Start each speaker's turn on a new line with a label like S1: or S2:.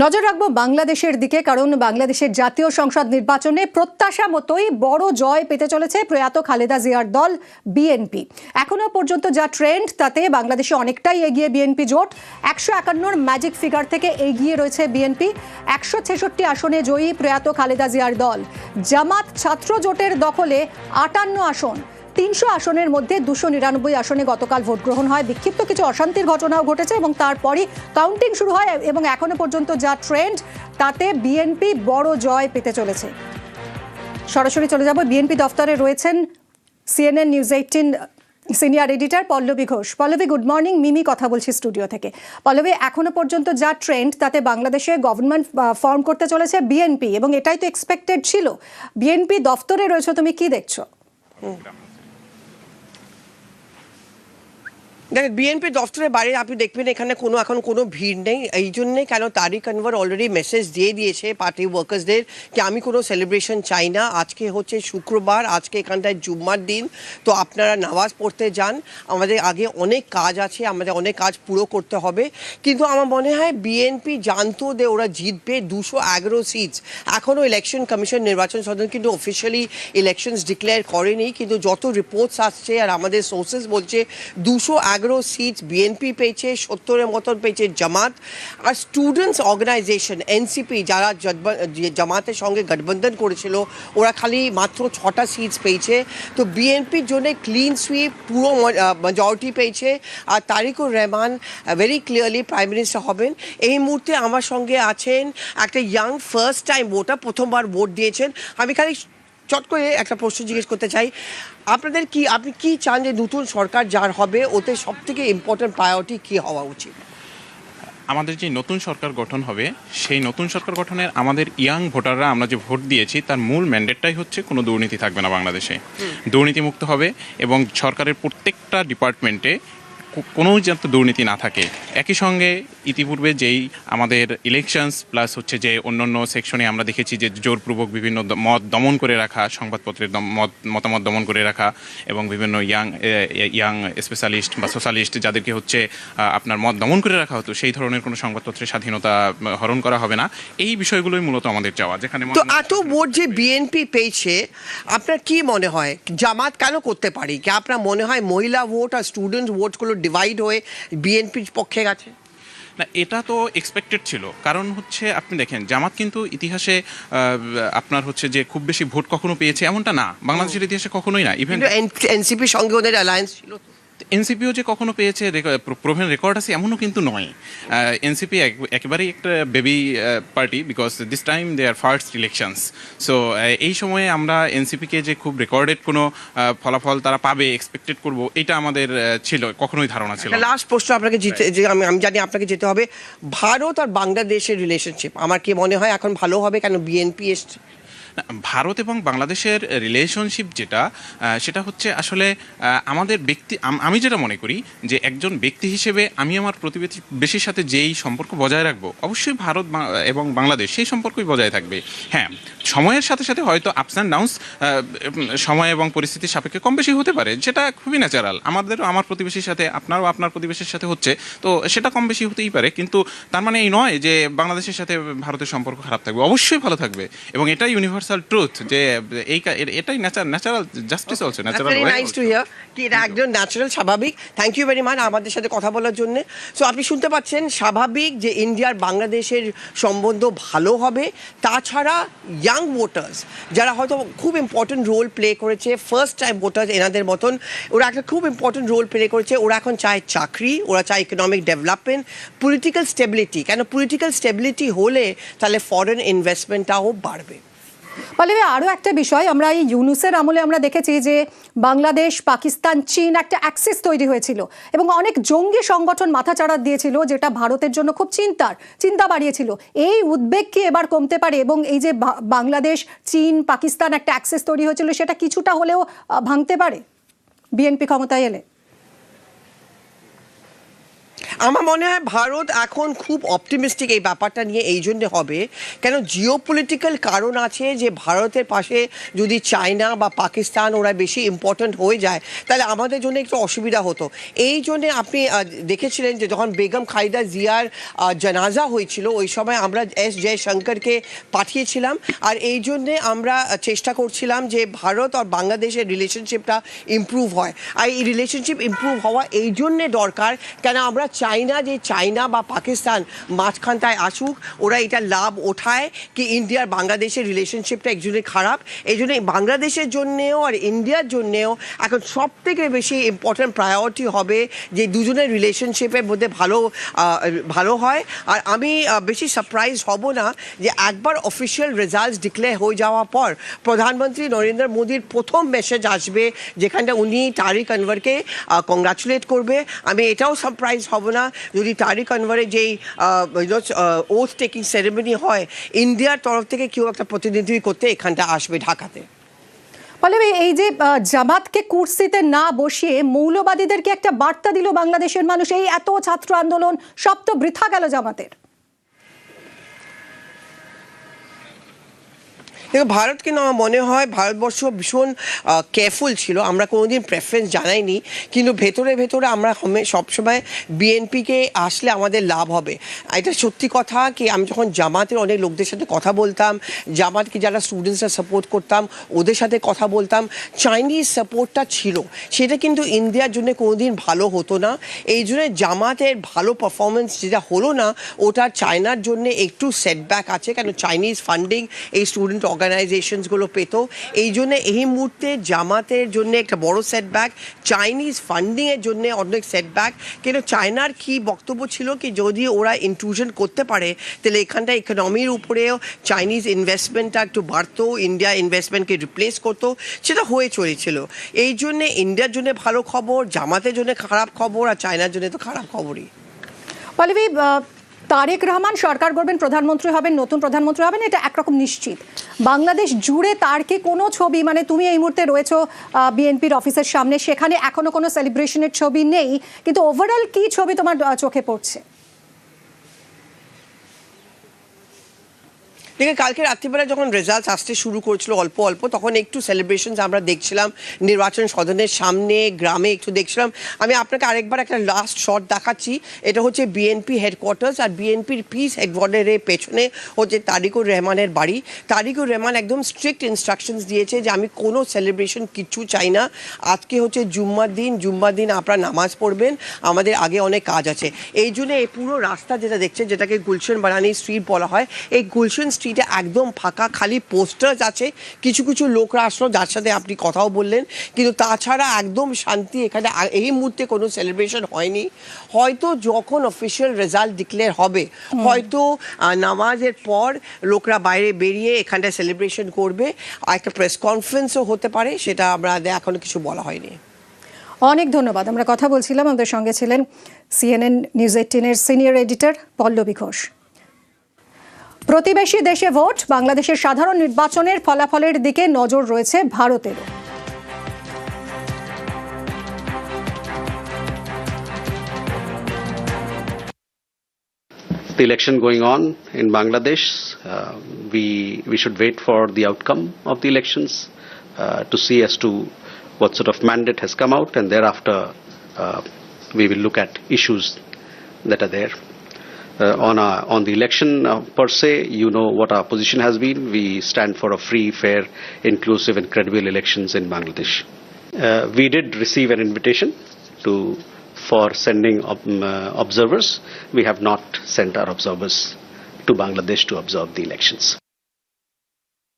S1: নজর রাখবো বাংলাদেশের দিকে, কারণ বাংলাদেশের জাতীয় সংসদ নির্বাচনে প্রত্যাশা মতোই বড় জয় পেতে চলেছে প্রয়াত খালেদা জিয়ার দল বিএনপি। এখনো পর্যন্ত যা ট্রেন্ড তাতে বাংলাদেশে অনেকটাই এগিয়ে বিএনপি জোট। 151 ম্যাজিক ফিগার থেকে এগিয়ে রয়েছে বিএনপি। 166 আসনে জয়ী প্রয়াত খালেদা জিয়ার দল। জামাত ছাত্র জোটের দখলে 58 আসন। 300 আসনের মধ্যে 299 আসনে গতকাল ভোট গ্রহণ হয়। বিক্ষিপ্ত কিছু অশান্তির ঘটনাও ঘটেছে এবং তারপরই কাউন্টিং শুরু হয় এবং এখনো পর্যন্ত যা ট্রেন্ড তাতে বিএনপি বড় জয় পেতে চলেছে। সরাসরি চলে যাব, বিএনপি দফতরে রয়েছেন CNN news 18 senior editor Pallavi Ghosh. Pallavi, good morning. Mimi কথা বলছি স্টুডিও থেকে। পল্লবী, এখনো পর্যন্ত যা ট্রেন্ড তাতে বাংলাদেশে গভর্নমেন্ট ফর্ম করতে চলেছে বিএনপি এবং এটাই তো এক্সপেক্টেড ছিল। বিএনপি দফতরে রয়েছে, তুমি কি দেখছো?
S2: দেখেন, বিএনপি দফতরের বাইরে আপনি দেখবেন এখানে এখন কোনো ভিড় নেই। এই জন্যে কেন তারিক আনওয়ার অলরেডি মেসেজ দিয়ে দিয়েছে পার্টি ওয়ার্কার্সদের যে আমি কোনো সেলিব্রেশন চাই না। আজকে হচ্ছে শুক্রবার, আজকে এখানটায় জুম্মার দিন, তো আপনারা নামাজ পড়তে যান। আমাদের আগে অনেক কাজ আছে, আমাদের অনেক কাজ পুরো করতে হবে। কিন্তু আমার মনে হয় বিএনপি জানতো যে ওরা জিতবে 211 সিটস। এখনও ইলেকশন কমিশন, নির্বাচন সদন কিন্তু অফিসিয়ালি ইলেকশনস ডিক্লেয়ার করেনি, কিন্তু যত রিপোর্টস আসছে আর আমাদের সোর্সেস বলছে 211 সিটস বিএনপি পেয়েছে, 70-এর মতন পেয়েছে জামাত। আর স্টুডেন্টস অর্গানাইজেশন এনসিপি যারা জামাতের সঙ্গে গঠবন্ধন করেছিল, ওরা খালি মাত্র 6টা সিটস পেয়েছে। তো বিএনপির জন্য ক্লিন সুইপ, পুরো মেজরিটি পেয়েছে। আর Tarique Rahman very clearly prime minister হবেন। এই মুহূর্তে আমার সঙ্গে আছেন একটা ইয়াং ফার্স্ট টাইম ভোটার, প্রথমবার ভোট দিয়েছেন। আমি খালি চট করে একটা প্রশ্ন জিজ্ঞেস করতে চাই, আপনি কি চান যে নতুন সরকার যার হবে ওতে সব থেকে ইম্পর্টেন্ট প্রায়োরিটি কি হওয়া উচিত?
S3: আমাদের যে নতুন সরকার গঠন হবে, সেই নতুন সরকার গঠনের আমাদের ইয়াং ভোটাররা আমরা যে ভোট দিয়েছি তার মূল ম্যান্ডেটটাই হচ্ছে কোনো দুর্নীতি থাকবে না বাংলাদেশে, দুর্নীতিমুক্ত হবে এবং সরকারের প্রত্যেকটা ডিপার্টমেন্টে কোনো যাতে দুর্নীতি না থাকে। একই সঙ্গে ইতিপূর্বে যেই আমাদের ইলেকশনস প্লাস হচ্ছে যে অন্যান্য সেকশনে আমরা দেখেছি যে জোরপূর্বক বিভিন্ন মত দমন করে রাখা, সংবাদপত্রের মতামত দমন করে রাখা এবং বিভিন্ন ইয়াং স্পেশালিস্ট বা সোশ্যালিস্ট যাদেরকে হচ্ছে আপনার মত দমন করে রাখা হতো, সেই ধরনের কোনো সংবাদপত্রের স্বাধীনতা হরণ করা হবে না। এই বিষয়গুলোই মূলত আমাদের চাওয়া। যেখানে
S2: তো এত ভোট যে বিএনপি পেয়েছে, আপনার কি মনে হয় জামাত কেন করতে পারি? কি আপনার মনে হয় মহিলা ভোট আর স্টুডেন্ট ভোটগুলো ডিভাইড হয়ে বিএনপির পক্ষে গেছে?
S3: না, এটা তো এক্সপেক্টেড ছিল। কারণ হচ্ছে আপনি দেখেন, জামাত কিন্তু ইতিহাসে আপনার হচ্ছে যে খুব বেশি ভোট কখনো পেয়েছে এমনটা না, বাংলাদেশের ইতিহাসে কখনোই না। ইভেন
S2: এনসিপির সঙ্গে ওদের অ্যালায়েন্স ছিল,
S3: এনসিপিও যে কখনো পেয়েছে প্রোভেন রেকর্ড আছে এমনও কিন্তু নয়। এনসিপি একেবারেই একটা baby party, because this time they are first elections. So এই সময়ে আমরা এনসিপিকে যে খুব রেকর্ডেড কোনো ফলাফল তারা পাবে এক্সপেক্টেড করব, এটা আমাদের ছিল কখনোই ধারণা ছিল।
S2: লাস্ট প্রশ্ন আপনাকে যে আমি জানি আপনাকে যেতে হবে, ভারত আর বাংলাদেশের রিলেশনশিপ আমার কি মনে হয় এখন ভালো হবে? কেন বিএনপি এসছে?
S3: ভারত এবং বাংলাদেশের রিলেশনশিপ সেটা হচ্ছে আসলে আমাদের আমি যেটা মনে করি যে একজন ব্যক্তি হিসেবে আমি আমার প্রতিবেশীর সাথে যেই সম্পর্ক বজায় রাখবো, অবশ্যই ভারত এবং বাংলাদেশ সেই সম্পর্কই বজায় থাকবে। হ্যাঁ, সময়ের সাথে সাথে হয়তো আপস অ্যান্ড ডাউনস সময় এবং পরিস্থিতির সাপেক্ষে কম বেশি হতে পারে, যেটা খুবই ন্যাচারাল। আমার প্রতিবেশীর সাথে আপনারও আপনার প্রতিবেশীর সাথে হচ্ছে, তো সেটা কম বেশি হতেই পারে। কিন্তু তার মানে এই নয় যে বাংলাদেশের সাথে ভারতের সম্পর্ক খারাপ থাকবে, অবশ্যই ভালো থাকবে এবং এটাই ইউনিভার্সাল ট্রুথ যে এটাই natural justice also, natural way.
S2: Nice to here কি এটা একদম ন্যাচারাল, স্বাভাবিক। থ্যাংক ইউ ভেরি মাচ আমাদের সাথে কথা বলার জন্য। সো আপনি শুনতে পাচ্ছেন, স্বাভাবিক যে ইন্ডিয়ার বাংলাদেশের সম্বন্ধ ভালো হবে। তাছাড়া ইয়াং ভোটার্স যারা হয়তো খুব ইম্পর্টেন্ট রোল প্লে করেছে, ফার্স্ট টাইম ভোটার্স এনাদের মতন, ওরা একটা খুব ইম্পর্টেন্ট রোল প্লে করেছে। ওরা এখন চায় চাকরি, ওরা চায় ইকোনমিক ডেভেলপমেন্ট, পলিটিক্যাল স্টেবিলিটি। কেন পলিটিক্যাল স্টেবিলিটি হলে তাহলে ফরেন ইনভেস্টমেন্টটাও বাড়বে।
S1: পল্লবী, আরও একটা বিষয়, আমরা এই ইউনুসের আমলে আমরা দেখেছি যে বাংলাদেশ, পাকিস্তান, চীন একটা অ্যাক্সিস তৈরি হয়েছিল এবং অনেক জঙ্গি সংগঠন মাথাচাড়া দিয়েছিল, যেটা ভারতের জন্য খুব চিন্তা বাড়িয়েছিল। এই উদ্বেগ কি এবার কমতে পারে এবং এই যে বাংলাদেশ, চীন, পাকিস্তান একটা অ্যাক্সিস তৈরি হয়েছিল সেটা কিছুটা হলেও ভাঙতে পারে বিএনপি ক্ষমতায় এলে?
S2: আমার মনে হয় ভারত এখন খুব অপটিমিস্টিক এই ব্যাপারটা নিয়ে এই জন্য হবে কেন জিওপলিটিক্যাল কারণ আছে যে ভারতের পাশে যদি চায়না বা পাকিস্তান ওরা বেশি ইম্পর্ট্যান্ট হয়ে যায় তাহলে আমাদের জন্য একটু অসুবিধা হতো। এই জন্যে আপনি দেখেছিলেন যে যখন বেগম খালেদা জিয়ার জানাজা হয়েছিল ওই সময় আমরা এস জয়শঙ্করকে পাঠিয়েছিলাম, আর এই জন্যে আমরা চেষ্টা করছিলাম যে ভারত আর বাংলাদেশের রিলেশনশিপটা ইমপ্রুভ হয়। আর এই রিলেশনশিপ ইমপ্রুভ হওয়া এই জন্যে দরকার কেন আমরা চাই না যে চায়না বা পাকিস্তান মাঝখানটায় আসুক, ওরা এটা লাভ ওঠায় কি ইন্ডিয়ার বাংলাদেশের রিলেশনশিপটা একজনের খারাপ। এই জন্য বাংলাদেশের জন্যেও আর ইন্ডিয়ার জন্যেও এখন সব থেকে বেশি ইম্পর্ট্যান্ট প্রায়োরিটি হবে যে দুজনের রিলেশনশিপের মধ্যে ভালো হয়। আর আমি বেশি সারপ্রাইজ হব না যে একবার অফিসিয়াল রেজাল্টস ডিক্লেয়ার হয়ে যাওয়ার পর প্রধানমন্ত্রী নরেন্দ্র মোদীর প্রথম মেসেজ আসবে যেখানটা উনি তারিক আনওয়ারকে কংগ্রাচুলেট করবে। আমি এটাও সারপ্রাইজ হব না যদি তারিক আনওয়ারের যেই ওথ টেকিং সেরেমনি হয় ইন্ডিয়ার তরফ থেকে কেউ একটা প্রতিনিধি করতে এখানটা আসবে ঢাকাতে।
S1: পল্লবী, এই যে জামাতকে কুর্সিতে না বসিয়ে মৌলবাদীদেরকে একটা বার্তা দিল বাংলাদেশের মানুষ, এই এত ছাত্র আন্দোলন সব তো বৃথা গেল জামাতের।
S2: দেখো ভারতকে না আমার মনে হয় ভারতবর্ষ ভীষণ কেয়ারফুল ছিল, আমরা কোনোদিন প্রেফারেন্স জানাইনি, কিন্তু ভেতরে ভেতরে আমরা সবসময় বিএনপিকে আসলে আমাদের লাভ হবে। এটা সত্যি কথা কি আমি যখন জামাতের অনেক লোকদের সাথে কথা বলতাম, জামাতকে যারা স্টুডেন্টসরা সাপোর্ট করতাম ওদের সাথে কথা বলতাম, চাইনিজ সাপোর্টটা ছিল সেটা কিন্তু ইন্ডিয়ার জন্য কোনোদিন ভালো হতো না। এই জন্য জামাতের ভালো পারফরমেন্স যেটা হলো না ওটা চায়নার জন্য একটু সেটব্যাক আছে, কেন চাইনিজ ফান্ডিং এই স্টুডেন্ট অর্গানাইজেশনসগুলো পেত। এই জন্য এই মুহূর্তে জামাতের জন্য একটা বড় সেটব্যাক, চাইনিজ ফান্ডিংয়ের জন্য অনেক সেটব্যাক। কিন্তু চায়নার কি বক্তব্য ছিল কি যদি ওরা ইনক্লুশন করতে পারে তাহলে এখানটা ইকোনমির উপরেও চাইনিজ ইনভেস্টমেন্টটা একটু বাড়তো, ইন্ডিয়া ইনভেস্টমেন্টকে রিপ্লেস করতো, সেটা হয়ে চলেছিল। এই জন্যে ইন্ডিয়ার জন্য ভালো খবর, জামাতের জন্য খারাপ খবর, আর চায়নার জন্য তো খারাপ খবরই।
S1: পল্লবী, তারেক রহমান সরকার গড়বেন, প্রধানমন্ত্রী হবেন, নতুন প্রধানমন্ত্রী হবেন, এটা একরকম নিশ্চিত। বাংলাদেশ জুড়ে তার কি কোনো ছবি, মানে তুমি এই মুহূর্তে রয়েছো বিএনপির অফিসের সামনে, সেখানে এখনো কোনো সেলিব্রেশনের ছবি নেই, কিন্তু ওভারঅল কি ছবি তোমার চোখে পড়ছে?
S2: দেখে কালকে রাত্রিবেলা যখন রেজাল্টস আসতে শুরু করেছিল অল্প অল্প তখন একটু সেলিব্রেশনস আমরা দেখছিলাম নির্বাচন সদনের সামনে, গ্রামে একটু দেখছিলাম। আমি আপনাকে আরেকবার একটা লাস্ট শট দেখাচ্ছি, এটা হচ্ছে বিএনপি হেডকোয়ার্টার্স, আর বিএনপির পিস হেডকোয়ার্টারের পেছনে হচ্ছে তারিকুর রহমানের বাড়ি। তারিকুর রহমান একদম স্ট্রিক্ট ইনস্ট্রাকশনস দিয়েছে যে আমি কোনো সেলিব্রেশন কিচ্ছু চাই না, আজকে হচ্ছে জুম্মার দিন আপনারা নামাজ পড়বেন, আমাদের আগে অনেক কাজ আছে। এই জন্য এই পুরো রাস্তা যেটা দেখছেন, যেটাকে গুলশন বারানি স্ট্রিট বলা হয়, এই গুলশন স্ট্রিটে একদম ফাঁকা, খালি পোস্টার্স আছে, কিছু কিছু লোকরা আসলো যার সাথে আপনি কথাও বললেন, কিন্তু তাছাড়া একদম শান্তি। এখানে এই মুহূর্তে কোনো সেলিব্রেশন হয়নি। হয়তো যখন অফিসিয়াল রেজাল্ট ডিক্লেয়ার হবে হয়তো নামাজের পর লোকরা বাইরে বেরিয়ে এখানটা সেলিব্রেশন করবে, একটা প্রেস কনফারেন্সও হতে পারে, সেটা আমরা এখনো কিছু বলা হয়নি।
S1: অনেক ধন্যবাদ। আমরা কথা বলছিলাম, আমাদের সঙ্গে ছিলেন CNN নিউজ 18-এর সিনিয়র এডিটর পল্লবী ঘোষ। প্রতিবেশী দেশে ভোট, বাংলাদেশের সাধারণ নির্বাচনের ফলাফলের দিকে নজর রয়েছে ভারতেরও।
S4: The election going on in Bangladesh, we should wait for the outcome of the elections to see as to what sort of mandate has come out, and thereafter we will look at issues that are there. On the election per se, you know what our position has been. We stand for a free, fair, inclusive and credible elections in Bangladesh. We did receive an invitation for sending observers. We have not sent our observers to Bangladesh to observe the elections.